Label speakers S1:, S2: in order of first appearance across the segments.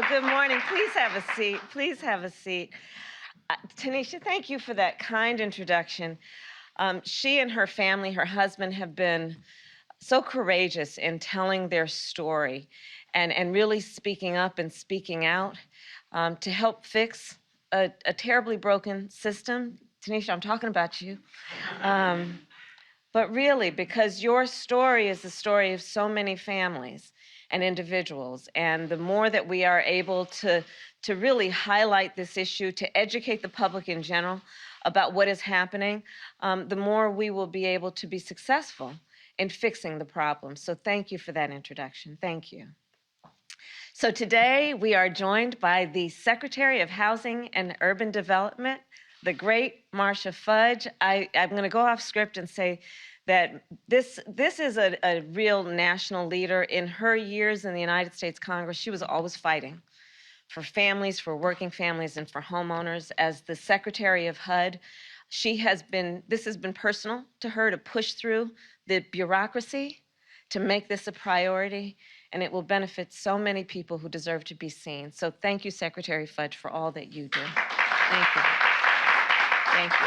S1: Oh, good morning. Please have a seat. Please have a seat. Tanisha, thank you for that kind introduction. She and her family, her husband, have been so courageous in telling their story and really speaking up and speaking out to help fix a terribly broken system. Tanisha, I'm talking about you. But really, because your story is the story of so many families and individuals, and the more that we are able to really highlight this issue, to educate the public in general about what is happening, the more we will be able to be successful in fixing the problem. So thank you for that introduction. Thank you. So today we are joined by the Secretary of Housing and Urban Development, the great Marcia Fudge. I'm going to go off script and say that this is a real national leader. In her years in the United States Congress, she was always fighting for families, for working families, and for homeowners. As the Secretary of HUD, this has been personal to her to push through the bureaucracy to make this a priority, and it will benefit so many people who deserve to be seen. So thank you, Secretary Fudge, for all that you do. Thank you. Thank you.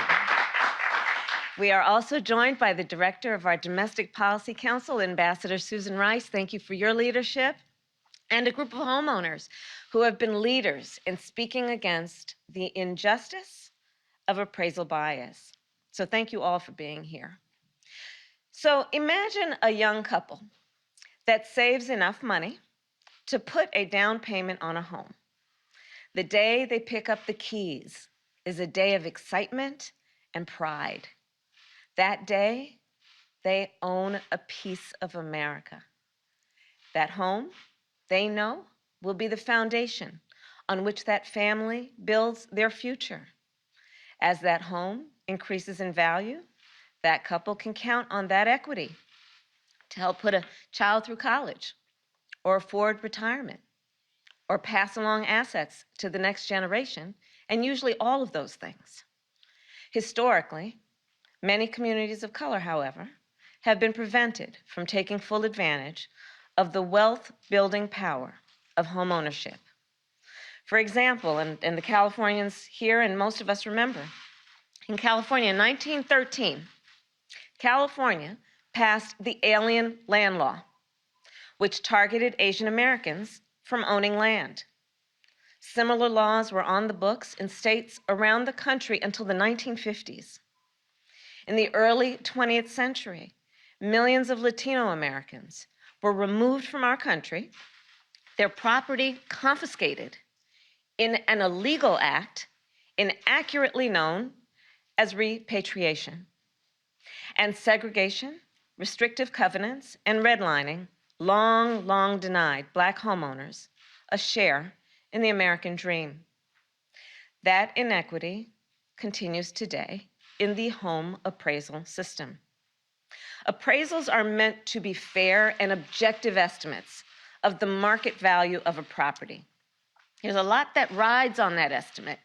S1: We are also joined by the Director of our Domestic Policy Council, Ambassador Susan Rice. Thank you for your leadership. And a group of homeowners who have been leaders in speaking against the injustice of appraisal bias. So thank you all for being here. So imagine a young couple that saves enough money to put a down payment on a home. The day they pick up the keys is a day of excitement and pride. That day, they own a piece of America. That home, they know, will be the foundation on which that family builds their future. As that home increases in value, that couple can count on that equity to help put a child through college, or afford retirement, or pass along assets to the next generation, and usually all of those things. Historically, many communities of color, however, have been prevented from taking full advantage of the wealth-building power of home ownership. For example, and the Californians here, and most of us remember, in California in 1913, California passed the Alien Land Law, which targeted Asian Americans from owning land. Similar laws were on the books in states around the country until the 1950s. In the early 20th century, millions of Latino Americans were removed from our country, their property confiscated in an illegal act inaccurately known as repatriation. And segregation, restrictive covenants, and redlining long denied Black homeowners a share in the American dream. That inequity continues today in the home appraisal system. Appraisals are meant to be fair and objective estimates of the market value of a property. There's a lot that rides on that estimate,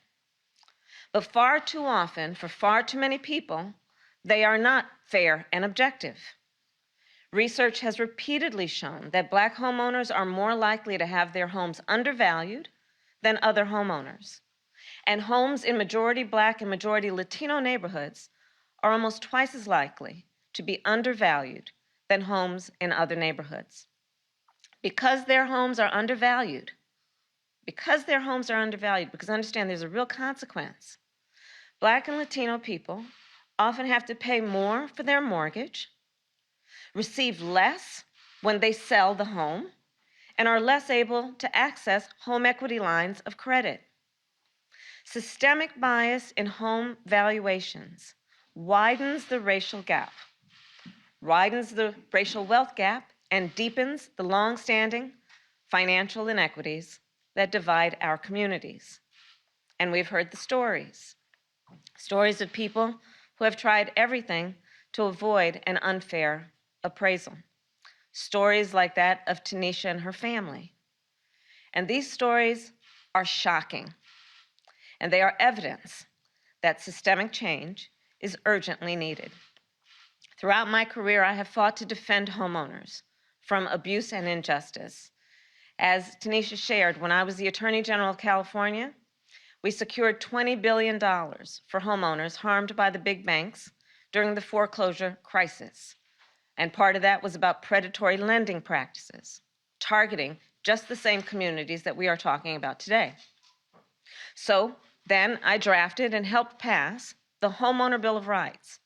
S1: but far too often, for far too many people, they are not fair and objective. Research has repeatedly shown that Black homeowners are more likely to have their homes undervalued than other homeowners. And homes in majority Black and majority Latino neighborhoods are almost twice as likely to be undervalued than homes in other neighborhoods. Because their homes are undervalued, because understand there's a real consequence, Black and Latino people often have to pay more for their mortgage, receive less when they sell the home, and are less able to access home equity lines of credit. Systemic bias in home valuations widens the racial gap, widens the racial wealth gap, and deepens the long-standing financial inequities that divide our communities. And we've heard the stories of people who have tried everything to avoid an unfair appraisal. Stories like that of Tanisha and her family. And these stories are shocking, and they are evidence that systemic change is urgently needed. Throughout my career, I have fought to defend homeowners from abuse and injustice. As Tanisha shared, when I was the Attorney General of California, we secured $20 billion for homeowners harmed by the big banks during the foreclosure crisis. And part of that was about predatory lending practices, targeting just the same communities that we are talking about today. So then I drafted and helped pass the Homeowner Bill of Rights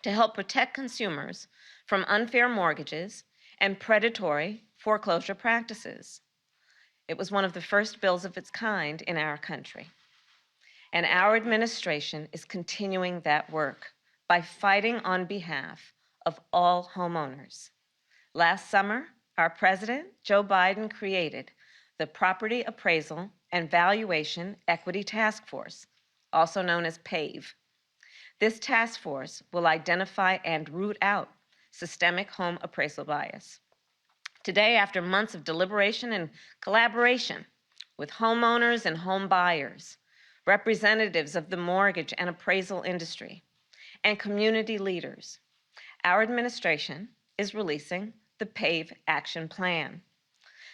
S1: to help protect consumers from unfair mortgages and predatory foreclosure practices. It was one of the first bills of its kind in our country. And our administration is continuing that work by fighting on behalf of all homeowners. Last summer, our President, Joe Biden, created the Property Appraisal and Valuation Equity Task Force, also known as PAVE. This task force will identify and root out systemic home appraisal bias. Today, after months of deliberation and collaboration with homeowners and home buyers, representatives of the mortgage and appraisal industry, and community leaders, our administration is releasing the PAVE Action Plan.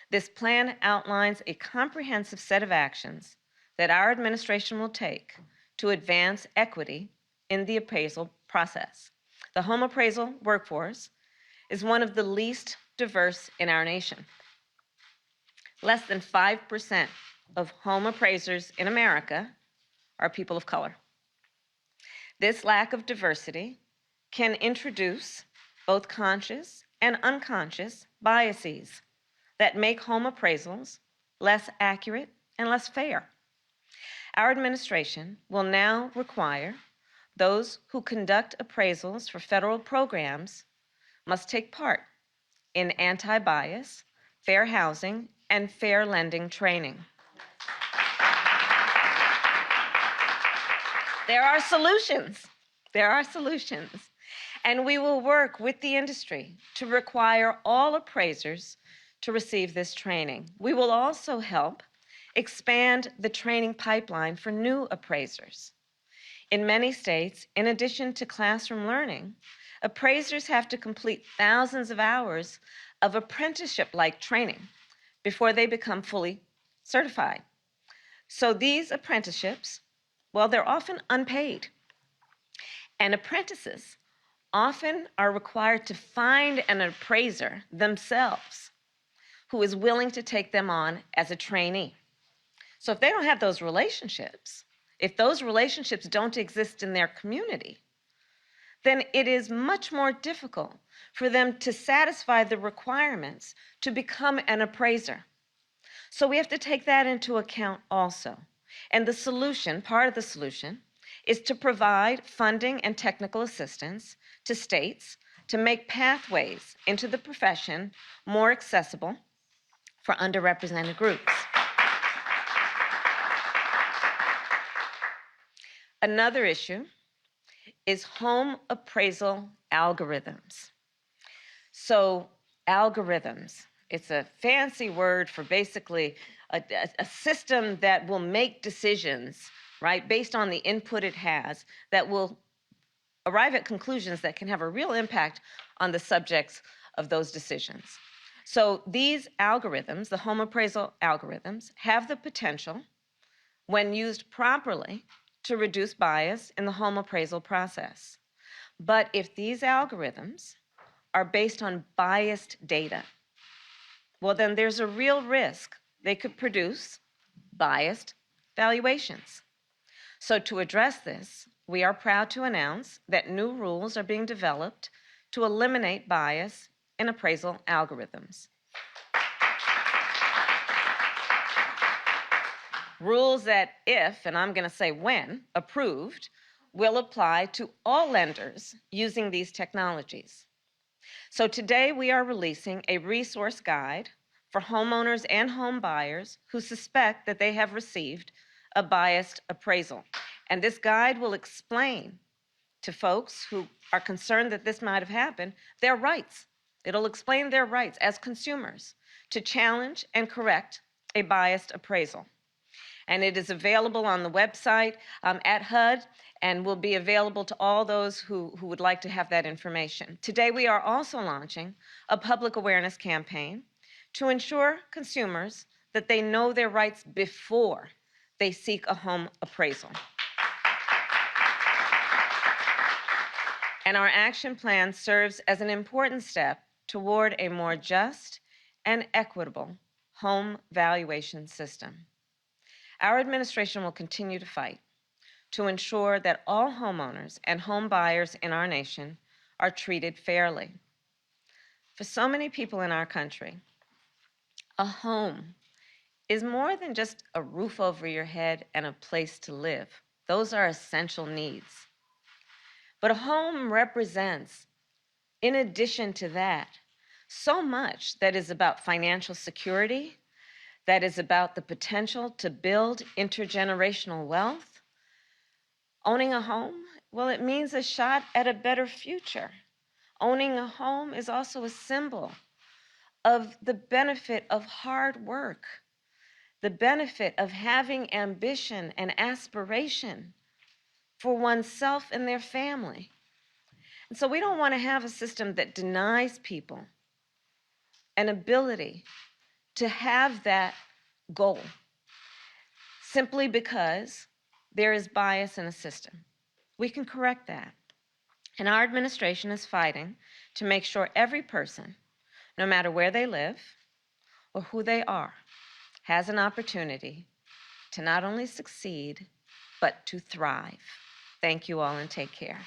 S1: This plan outlines a comprehensive set of actions that our administration will take to advance equity in the appraisal process. The home appraisal workforce is one of the least diverse in our nation. Less than 5% of home appraisers in America are people of color. This lack of diversity can introduce both conscious and unconscious biases that make home appraisals less accurate and less fair. Our administration will now require those who conduct appraisals for federal programs must take part in anti-bias, fair housing, and fair lending training. There are solutions. There are solutions. And we will work with the industry to require all appraisers to receive this training. We will also help expand the training pipeline for new appraisers. In many states, in addition to classroom learning, appraisers have to complete thousands of hours of apprenticeship-like training before they become fully certified. So these apprenticeships, well, they're often unpaid. And apprentices often are required to find an appraiser themselves who is willing to take them on as a trainee. So if they don't have those relationships, if those relationships don't exist in their community, then it is much more difficult for them to satisfy the requirements to become an appraiser. So we have to take that into account also. And the solution, part of the solution, is to provide funding and technical assistance to states to make pathways into the profession more accessible for underrepresented groups. Another issue is home appraisal algorithms. So algorithms, it's a fancy word for basically a system that will make decisions, right, based on the input it has, that will arrive at conclusions that can have a real impact on the subjects of those decisions. So these algorithms, the home appraisal algorithms, have the potential, when used properly, to reduce bias in the home appraisal process. But if these algorithms are based on biased data, well, then there's a real risk they could produce biased valuations. So to address this, we are proud to announce that new rules are being developed to eliminate bias in appraisal algorithms. Rules that, if, and I'm going to say when, approved, will apply to all lenders using these technologies. So today we are releasing a resource guide for homeowners and home buyers who suspect that they have received a biased appraisal. And this guide will explain to folks who are concerned that this might have happened their rights. It'll explain their rights as consumers to challenge and correct a biased appraisal. And it is available on the website at HUD and will be available to all those who would like to have that information. Today we are also launching a public awareness campaign to ensure consumers that they know their rights before they seek a home appraisal. And our action plan serves as an important step toward a more just and equitable home valuation system. Our administration will continue to fight to ensure that all homeowners and home buyers in our nation are treated fairly. For so many people in our country, a home is more than just a roof over your head and a place to live. Those are essential needs. But a home represents, in addition to that, so much that is about financial security, that is about the potential to build intergenerational wealth. Owning a home, well, it means a shot at a better future. Owning a home is also a symbol of the benefit of hard work, the benefit of having ambition and aspiration for oneself and their family. And so we don't want to have a system that denies people an ability to have that goal simply because there is bias in a system. We can correct that. And our administration is fighting to make sure every person, no matter where they live or who they are, has an opportunity to not only succeed, but to thrive. Thank you all and take care.